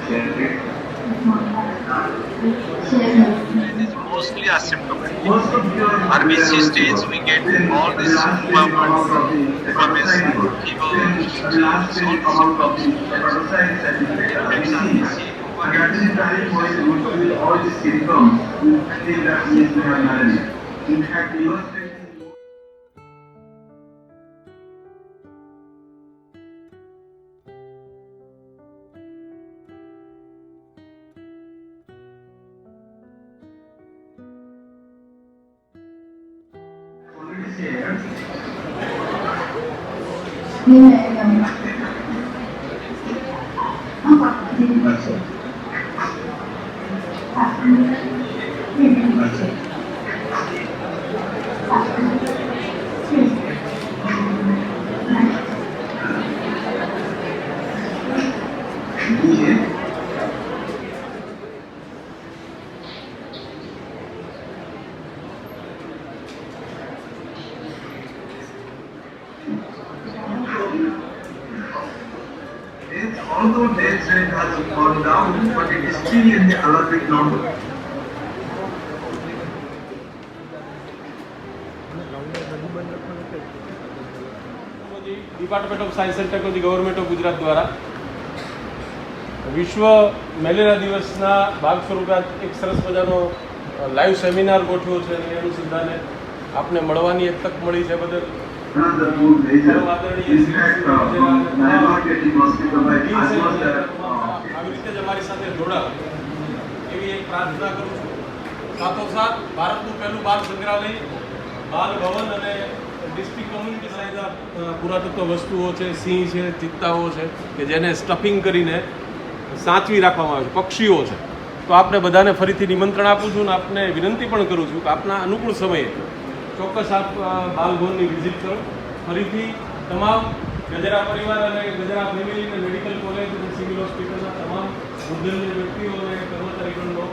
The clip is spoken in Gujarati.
It is mostly asymptomatic. RBC stage, we get all these inflammation, fever, chills, all the symptoms. Affects RBC. All these symptoms, still that needs to have managed. In fact, liver already shared. Although death rate has gone down, but it is still in the alarming number. Department of science and technology government of Gujarat द्वारा विश्व મેલેરિયા દિવસના ભાગ સ્વરૂપે એક સરસ મજાનો લાઈવ સેમિનાર ગોઠવ્યો છે અને એ અનુસંધાને આપને મળવાની એક તક મળી છે બદલ આવી રીતે જ અમારી સાથે જોડાવ એવી એક પ્રાર્થના કરું છું. સાથોસાથ ભારતનું પહેલું બાલ સંગ્રહાલય, બાલ ભવન અને ડિસ્ટ્રિક્ટ કોમ્યુનિટી સાયન્સના પુરાતત્વ વસ્તુઓ છે, સિંહ છે, ચિત્તાઓ છે કે જેને સ્ટફિંગ કરીને સાચવી રાખવામાં આવે છે, પક્ષીઓ છે. તો આપણે બધાને ફરીથી નિમંત્રણ આપું છું અને આપને વિનંતી પણ કરું છું કે આપના અનુકૂળ સમયે ચોક્કસ આપ બાલભવનની વિઝિટ કરો. ફરીથી તમામ ગજરા પરિવાર અને ગજરા ફેમિલી અને મેડિકલ કોલેજ અને સિવિલ હોસ્પિટલના તમામ ઉદ્યોગ વ્યક્તિઓ અને કર્મચારીગણનો